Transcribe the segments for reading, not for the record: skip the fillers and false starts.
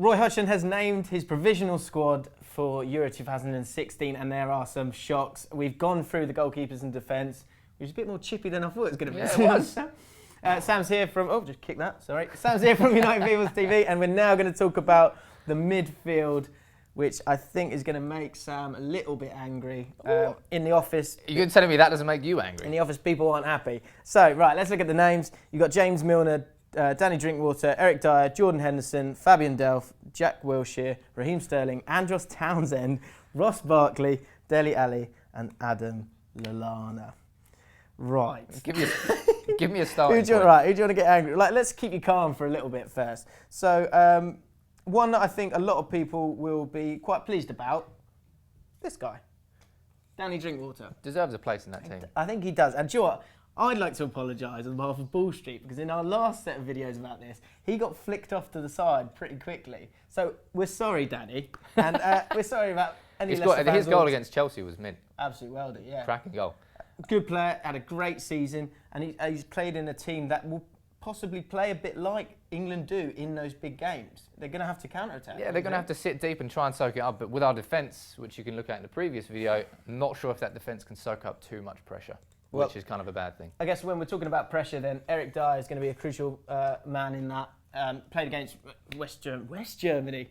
Roy Hodgson has named his provisional squad for Euro 2016, and there are some shocks. We've gone through the goalkeepers and defence, which is a bit more chippy than I thought it was going to be. Yeah, it was. Sam's here from, just kick that, sorry. Sam's here from United People's TV, and we're now going to talk about the midfield, which I think is going to make Sam a little bit angry. In the office... You're telling me that doesn't make you angry? In the office, people aren't happy. So, right, let's look at the names. You've got James Milner, Danny Drinkwater, Eric Dyer, Jordan Henderson, Fabian Delph, Jack Wilshere, Raheem Sterling, Andros Townsend, Ross Barkley, Dele Alli, and Adam Lallana. Right. Give me a starting Who do you want to get angry? Let's keep you calm for a little bit first. So, one that I think a lot of people will be quite pleased about, this guy, Danny Drinkwater. Deserves a place in that team. I think he does. And do you know what? I'd like to apologise on behalf of Ball Street, because in our last set of videos about this, he got flicked off to the side pretty quickly. So we're sorry, Danny. And we're sorry about any His goal against Chelsea was mint. Absolute welder, yeah. Cracking goal. Good player, had a great season, and he's played in a team that will possibly play a bit like England do in those big games. They're going to have to counter-attack. Yeah, they're going to have to sit deep and try and soak it up. But with our defence, which you can look at in the previous video, I'm not sure if that defence can soak up too much pressure, which is kind of a bad thing. I guess when we're talking about pressure, then Eric Dyer is going to be a crucial man in that. Played against West Germany,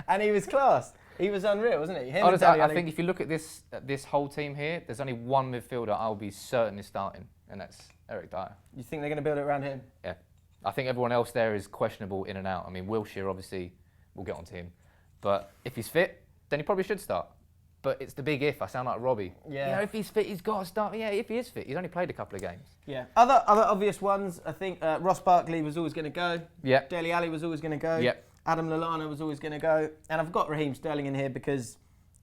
and he was class. He was unreal, wasn't he? I think if you look at this whole team here, there's only one midfielder I'll be certain is starting, and that's Eric Dyer. You think they're going to build it around him? Yeah. I think everyone else there is questionable in and out. I mean, Wilshere, obviously, we'll get onto him. But if he's fit, then he probably should start. But it's the big if. I sound like Robbie. Yeah. You know, if he's fit, he's got to start. Yeah, if he is fit. He's only played a couple of games. Yeah. Other obvious ones, I think Ross Barkley was always going to go. Yeah. Dele Alli was always going to go. Yeah. Adam Lallana was always going to go. And I've got Raheem Sterling in here because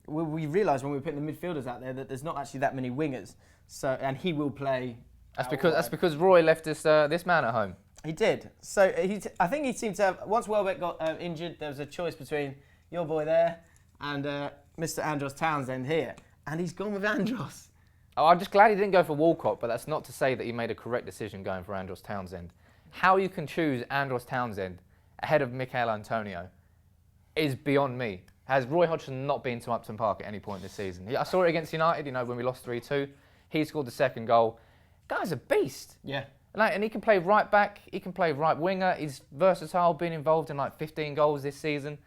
we realised when we were putting the midfielders out there that there's not actually that many wingers. So, and he will play. That's because Roy left this man at home. He did. So I think he seemed to have, once Welbeck got injured, there was a choice between your boy there and Mr. Andros Townsend here. And he's gone with Andros. Oh, I'm just glad he didn't go for Walcott, but that's not to say that he made a correct decision going for Andros Townsend. How you can choose Andros Townsend ahead of Michail Antonio is beyond me. Has Roy Hodgson not been to Upton Park at any point this season? I saw it against United, when we lost 3-2. He scored the second goal. Guy's a beast. Yeah. And he can play right back, he can play right winger. He's versatile, been involved in 15 goals this season.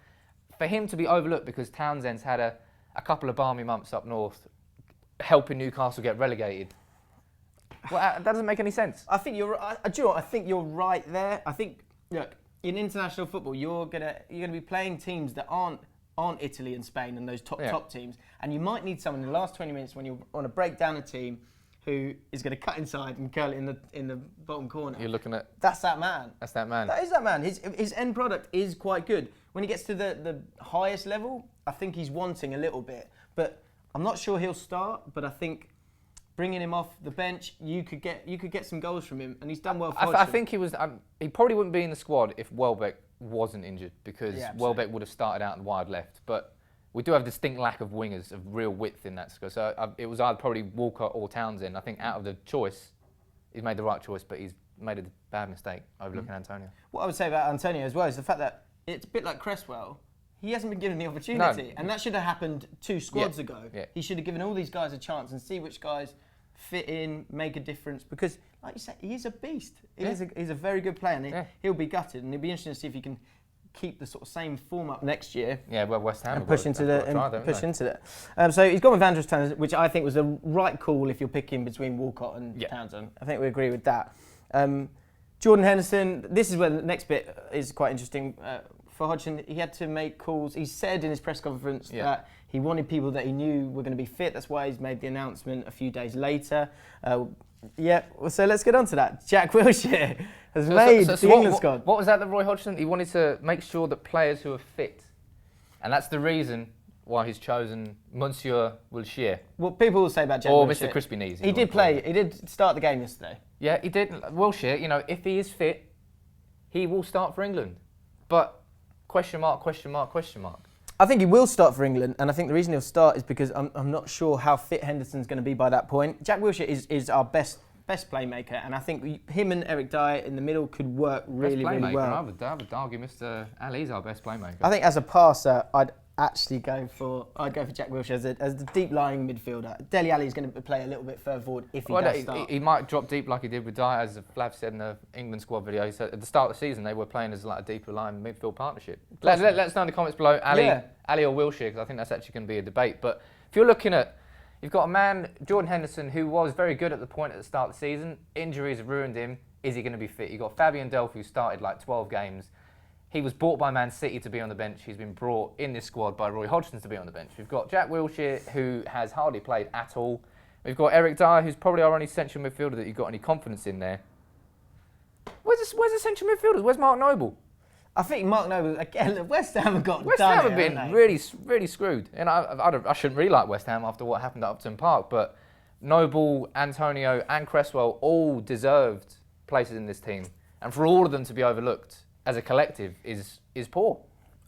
For him to be overlooked because Townsend's had a couple of balmy months up north, helping Newcastle get relegated. Well, that doesn't make any sense. I think you're. Do you know what? I think you're right there. I think look, in international football, you're gonna be playing teams that aren't Italy and Spain and those top teams, and you might need someone in the last 20 minutes when you want to break down a team who is going to cut inside and curl it in the bottom corner. You're looking at... That's that man. That's that man. That is that man. His end product is quite good. When he gets to the highest level, I think he's wanting a little bit. But I'm not sure he'll start, but I think bringing him off the bench, you could get some goals from him, and he's done well for Hodgson. I think he was... he probably wouldn't be in the squad if Welbeck wasn't injured, because Welbeck would have started out in wide left. But we do have a distinct lack of wingers of real width in that squad. So it was either probably Walcott or Townsend. I think out of the choice, he's made the right choice, but he's made a bad mistake overlooking Antonio. What I would say about Antonio as well is the fact that it's a bit like Cresswell. He hasn't been given the opportunity, and that should have happened 2 squads ago. Yeah. He should have given all these guys a chance and see which guys fit in, make a difference. Because, like you said, he's a beast. He's a very good player, and he'll be gutted. And it'll be interesting to see if he can keep the sort of same form up next year. Yeah, well, West Ham and push into that. So he's gone with Andros Townsend, which I think was the right call if you're picking between Walcott and Townsend. I think we agree with that. Jordan Henderson. This is where the next bit is quite interesting. For Hodgson, he had to make calls. He said in his press conference that he wanted people that he knew were going to be fit. That's why he's made the announcement a few days later. So let's get on to that. Jack Wilshere has made the England squad. What was that Roy Hodgson? He wanted to make sure that players who are fit, and that's the reason why he's chosen Monsieur Wilshere. What people will say about Jack Wilshere. Wilshere. Or Mr. Crispy Knees. He did play. He did start the game yesterday. Yeah, he did. Wilshere, if he is fit, he will start for England. But question mark, question mark, question mark. I think he will start for England, and I think the reason he'll start is because I'm not sure how fit Henderson's going to be by that point. Jack Wilshere is our best best playmaker, and I think him and Eric Dyer in the middle could work really well. I would argue Mr. Ali's our best playmaker. I think as a passer, I'd go for Jack Wilshere as the deep lying midfielder. Dele Alli is going to play a little bit further forward if he does start. He might drop deep like he did with Dyer, as Flav said in the England squad video. He said at the start of the season they were playing as like a deeper lying midfield partnership. Let us know in the comments below, Ali or Wilshere, because I think that's actually going to be a debate. But if you're looking at, you've got a man, Jordan Henderson, who was very good at the point at the start of the season. Injuries have ruined him. Is he going to be fit? You've got Fabian Delph, who started like 12 games. He was bought by Man City to be on the bench. He's been brought in this squad by Roy Hodgson to be on the bench. We've got Jack Wilshere, who has hardly played at all. We've got Eric Dyer, who's probably our only central midfielder that you've got any confidence in there. Where's the central midfielders? Where's Mark Noble? I think Mark Noble, again, West Ham have got West Ham have been really screwed. And I shouldn't really like West Ham after what happened at Upton Park, but Noble, Antonio and Cresswell all deserved places in this team. And for all of them to be overlooked as a collective is poor.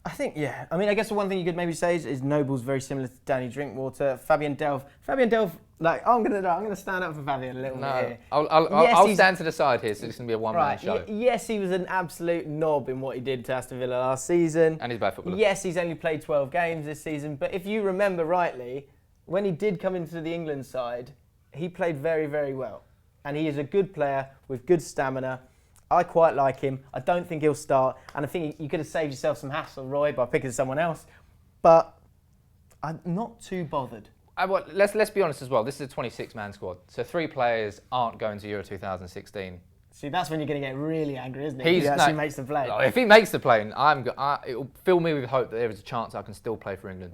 I think, yeah. I mean, I guess the one thing you could maybe say is Noble's very similar to Danny Drinkwater. Fabian Delph, like, I'm gonna stand up for Fabian a little bit here. I'll stand to the side here, so it's gonna be a one-man show. Yes, he was an absolute knob in what he did to Aston Villa last season. And he's a bad footballer. Yes, he's only played 12 games this season, but if you remember rightly, when he did come into the England side, he played very, very well. And he is a good player with good stamina. I quite like him. I don't think he'll start. And I think you could have saved yourself some hassle, Roy, by picking someone else. But I'm not too bothered. Let's be honest as well. This is a 26-man squad. So 3 players aren't going to Euro 2016. See, that's when you're going to get really angry, isn't it? If he actually makes the play. If he makes the play, it'll fill me with hope that there is a chance I can still play for England.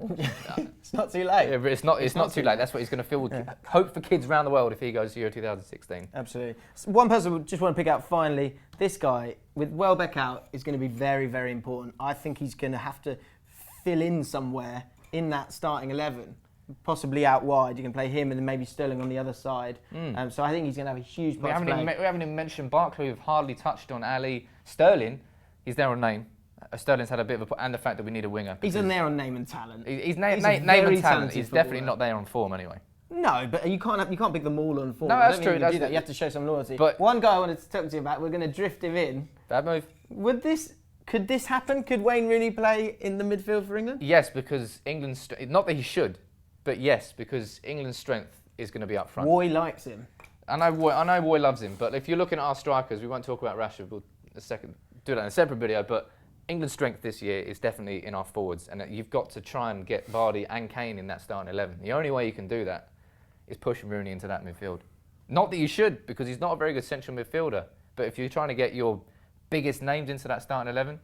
It's not too late. It's not too late. That's what he's going to fill with hope for kids around the world if he goes to Euro 2016. Absolutely. One person I just want to pick out finally, this guy, with Welbeck out, is going to be very, very important. I think he's going to have to fill in somewhere in that starting 11. Possibly out wide, you can play him and then maybe Sterling on the other side. So I think he's going to have a huge part to play. We haven't even mentioned Barkley. We've hardly touched on Ali. Sterling, he's there on name. Sterling's had a bit of and the fact that we need a winger. He's in there on name and talent. He's name and talent. He's definitely not there on form anyway. No, but you can't pick them all on form. No, that's true. You have to show some loyalty. But one guy I wanted to talk to you about, we're going to drift him in. Bad move. Could this happen? Could Wayne Rooney play in the midfield for England? Yes, because England's not that he should. But yes, because England's strength is going to be up front. Roy likes him. I know Roy loves him, but if you're looking at our strikers, we won't talk about Rashford. We'll do that in a separate video. But England's strength this year is definitely in our forwards, and you've got to try and get Vardy and Kane in that starting 11. The only way you can do that is pushing Rooney into that midfield. Not that you should, because he's not a very good central midfielder. But if you're trying to get your biggest names into that starting 11,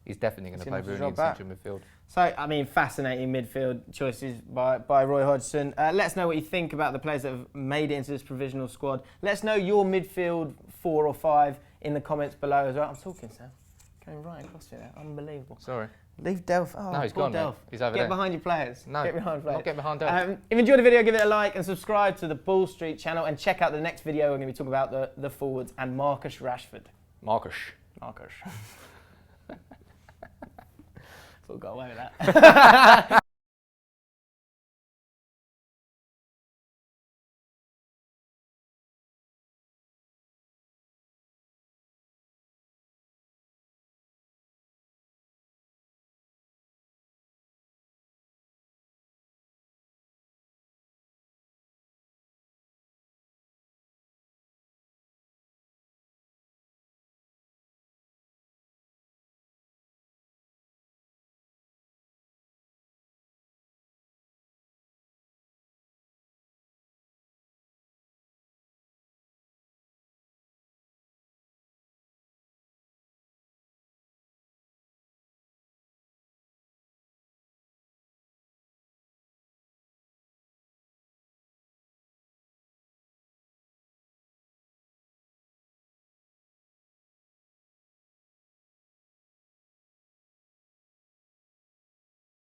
he's definitely going to play Rooney in central midfield. So, I mean, fascinating midfield choices by Roy Hodgson. Let us know what you think about the players that have made it into this provisional squad. Let us know your midfield 4 or 5 in the comments below as well. I'm talking, Sam. Going right across here. Unbelievable. Sorry. Leave Delph. Oh, no, he's gone. Delph. He's over there. Get behind your players. No, get behind players. Not get behind Delph. If you enjoyed the video, give it a like and subscribe to the Bull Street channel. And check out the next video. We're going to be talking about the forwards and Marcus Rashford. Marcus. Thought I got away with that.